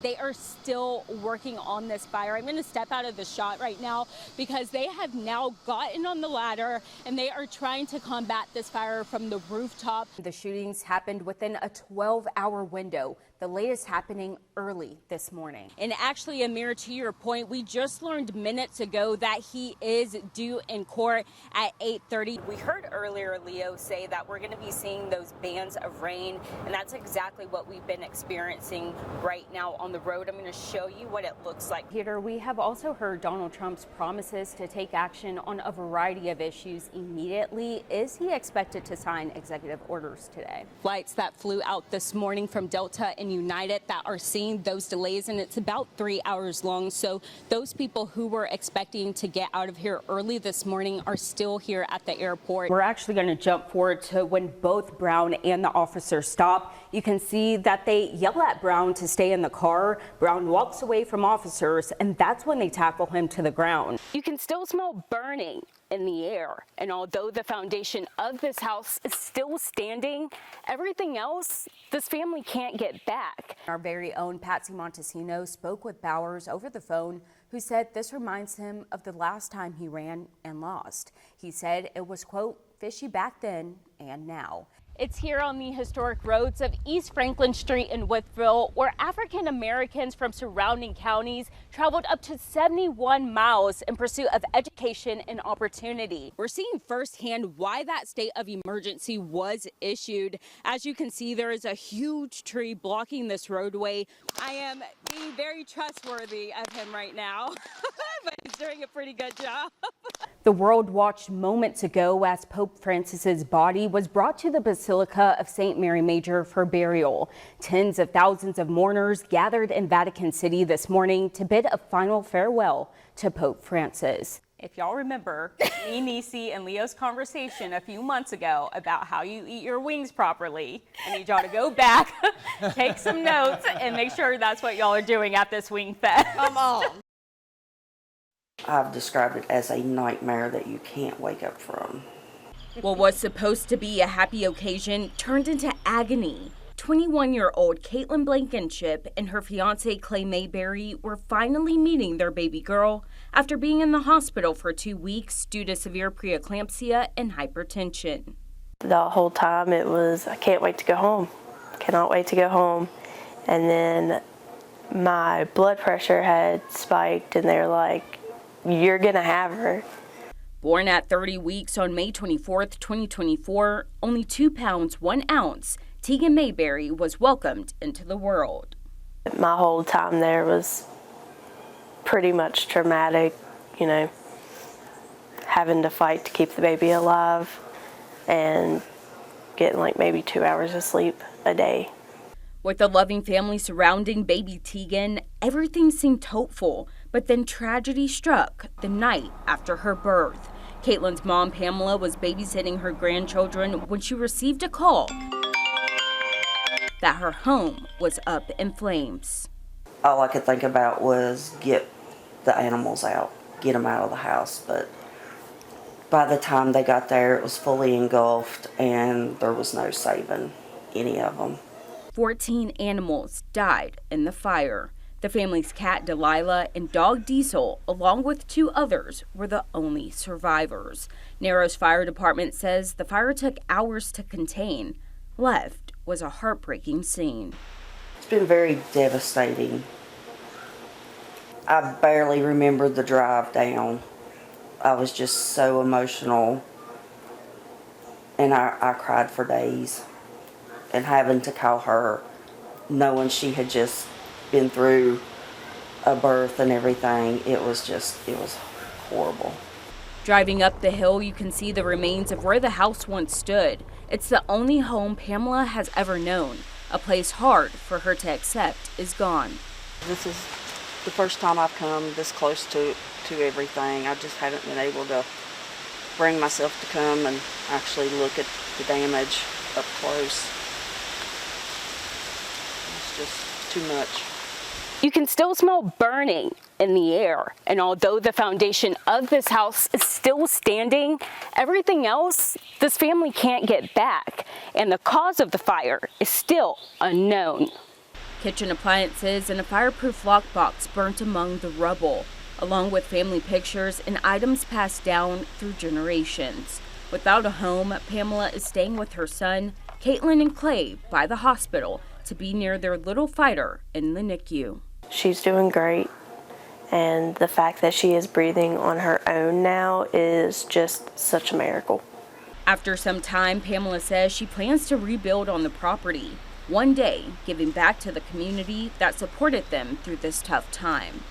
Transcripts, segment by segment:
They are still working on this fire. I'm going to step out of the shot right now because they have now gotten on the ladder and they are trying to combat this fire from the rooftop. The shootings happened within a 12-hour window. The latest happening early this morning. And actually, Amir, to your point, we just learned minutes ago that he is due in court at 8:30. We heard earlier Leo say that we're going to be seeing those bands of rain, and that's exactly what we've been experiencing right now on the road. I'm going to show you what it looks like. Peter, we have also heard Donald Trump's promises to take action on a variety of issues immediately. Is he expected to sign executive orders today? Flights that flew out this morning from Delta and United that are seeing those delays, and it's about 3 hours long. So those people who were expecting to get out of here early this morning are still here at the airport. We're actually going to jump forward to when both Brown and the officer stop. You can see that they yell at Brown to stay in the car. Brown walks away from officers, and that's when they tackle him to the ground. You can still smell burning in the air, and although the foundation of this house is still standing, everything else this family can't get back. Our very own Patsy Montesino spoke with Bowers over the phone, who said this reminds him of the last time he ran and lost. He said it was, quote, fishy back then and now. It's here on the historic roads of East Franklin Street in Wytheville, where African Americans from surrounding counties traveled up to 71 miles in pursuit of education and opportunity. We're seeing firsthand why that state of emergency was issued. As you can see, there is a huge tree blocking this roadway. I am being very trustworthy of him right now, but he's doing a pretty good job. The world watched moments ago as Pope Francis's body was brought to the Basilica of St. Mary Major for burial. Tens of thousands of mourners gathered in Vatican City this morning to bid a final farewell to Pope Francis. If y'all remember me, Nisi, and Leo's conversation a few months ago about how you eat your wings properly, I need y'all to go back, take some notes, and make sure that's what y'all are doing at this wing fest. Come on. I've described it as a nightmare that you can't wake up from. What was supposed to be a happy occasion turned into agony. 21-year-old Caitlin Blankenship and her fiance Clay Mayberry were finally meeting their baby girl after being in the hospital for 2 weeks due to severe preeclampsia and hypertension. The whole time it was, I can't wait to go home. Cannot wait to go home. And then my blood pressure had spiked and they're like, you're gonna have her. Born at 30 weeks on May 24th, 2024, only 2 pounds, 1 ounce, Tegan Mayberry was welcomed into the world. My whole time there was pretty much traumatic, you know, having to fight to keep the baby alive and getting like maybe 2 hours of sleep a day. With a loving family surrounding baby Tegan, everything seemed hopeful, but then tragedy struck the night after her birth. Caitlin's mom, Pamela, was babysitting her grandchildren when she received a call that her home was up in flames. All I could think about was get the animals out, get them out of the house, but by the time they got there, it was fully engulfed and there was no saving any of them. 14 animals died in the fire. The family's cat Delilah and dog Diesel, along with 2 others, were the only survivors. Narrows Fire Department says the fire took hours to contain. Left was a heartbreaking scene. It's been very devastating. I barely remember the drive down. I was just so emotional, and I cried for days. And having to call her, knowing she had just been through a birth and everything, it was horrible. Driving up the hill, you can see the remains of where the house once stood. It's the only home Pamela has ever known. A place hard for her to accept is gone. This is the first time I've come this close to everything. I just haven't been able to bring myself to come and actually look at the damage up close. It's just too much. You can still smell burning in the air, and although the foundation of this house is still standing, everything else this family can't get back, and the cause of the fire is still unknown. Kitchen appliances and a fireproof lockbox burnt among the rubble, along with family pictures and items passed down through generations. Without a home, Pamela is staying with her son, Caitlin and Clay, by the hospital to be near their little fighter in the NICU. She's doing great, and the fact that she is breathing on her own now is just such a miracle. After some time, Pamela says she plans to rebuild on the property, one day giving back to the community that supported them through this tough time.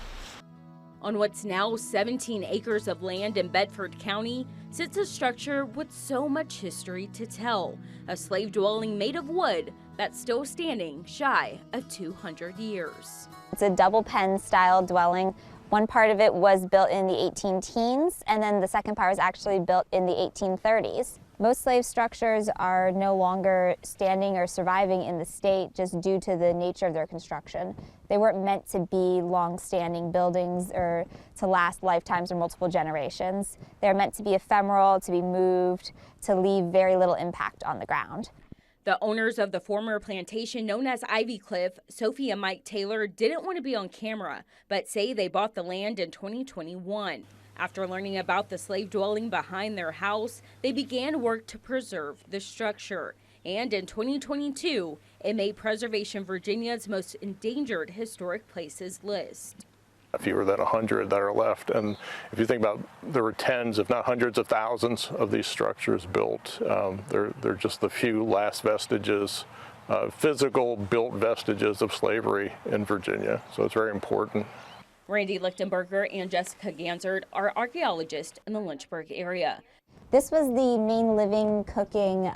On what's now 17 acres of land in Bedford County sits a structure with so much history to tell, a slave dwelling made of wood that's still standing shy of 200 years. It's a double pen style dwelling. One part of it was built in the 18-teens, and then the second part was actually built in the 1830s. Most slave structures are no longer standing or surviving in the state just due to the nature of their construction. They weren't meant to be long-standing buildings or to last lifetimes or multiple generations. They're meant to be ephemeral, to be moved, to leave very little impact on the ground. The owners of the former plantation known as Ivy Cliff, Sophie and Mike Taylor, didn't want to be on camera, but say they bought the land in 2021. After learning about the slave dwelling behind their house, they began work to preserve the structure. And in 2022, it made Preservation Virginia's most endangered historic places list. Fewer than 100 that are left, and if you think about, there were tens, if not hundreds of thousands of these structures built. They're just the few last vestiges, physical built vestiges of slavery in Virginia, so it's very important. Randy Lichtenberger and Jessica Gansert are archaeologists in the Lynchburg area. This was the main living, cooking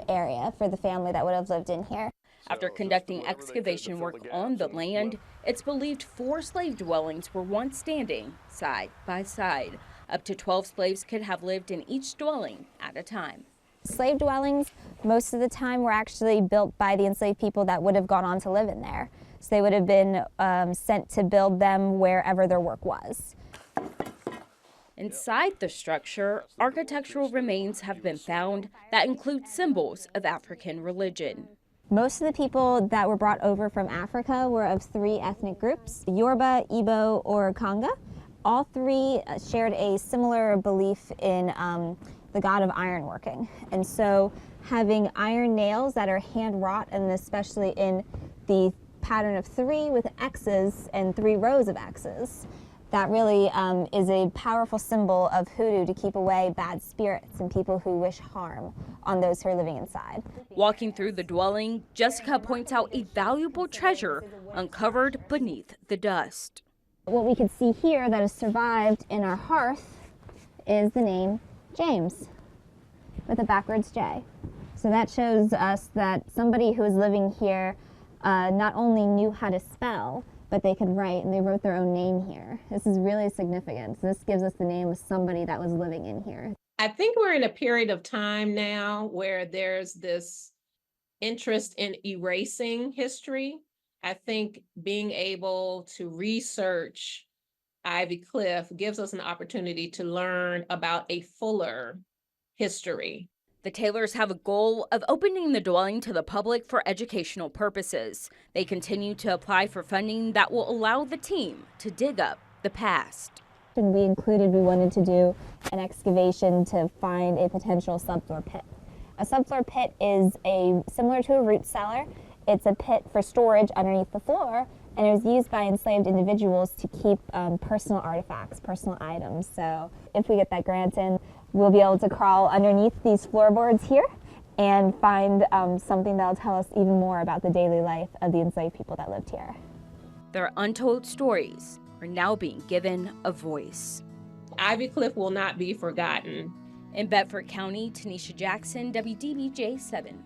area for the family that would have lived in here. After conducting excavation work on the land, it's believed 4 slave dwellings were once standing side by side. Up to 12 slaves could have lived in each dwelling at a time. Slave dwellings, most of the time, were actually built by the enslaved people that would have gone on to live in there. So they would have been sent to build them wherever their work was. Inside the structure, architectural remains have been found that include symbols of African religion. Most of the people that were brought over from Africa were of 3 ethnic groups: Yoruba, Igbo, or Kanga. All 3 shared a similar belief in the god of ironworking. And so having iron nails that are hand wrought, and especially in the pattern of 3 with X's and 3 rows of X's, that really is a powerful symbol of hoodoo to keep away bad spirits and people who wish harm on those who are living inside. Walking through the dwelling, Jessica points out a valuable treasure uncovered beneath the dust. What we can see here that has survived in our hearth is the name James with a backwards J. So that shows us that somebody who was living here not only knew how to spell, but they could write, and they wrote their own name here. This is really significant. This gives us the name of somebody that was living in here. I think we're in a period of time now where there's this interest in erasing history. I think being able to research Ivy Cliff gives us an opportunity to learn about a fuller history. The Taylors have a goal of opening the dwelling to the public for educational purposes. They continue to apply for funding that will allow the team to dig up the past. And we wanted to do an excavation to find a potential subfloor pit. A subfloor pit is similar to a root cellar. It's a pit for storage underneath the floor, and it was used by enslaved individuals to keep personal artifacts, personal items. So if we get that grant in, we'll be able to crawl underneath these floorboards here and find something that'll tell us even more about the daily life of the enslaved people that lived here. Their untold stories are now being given a voice. Ivy Cliff will not be forgotten. In Bedford County, Tynisha Jackson, WDBJ 7.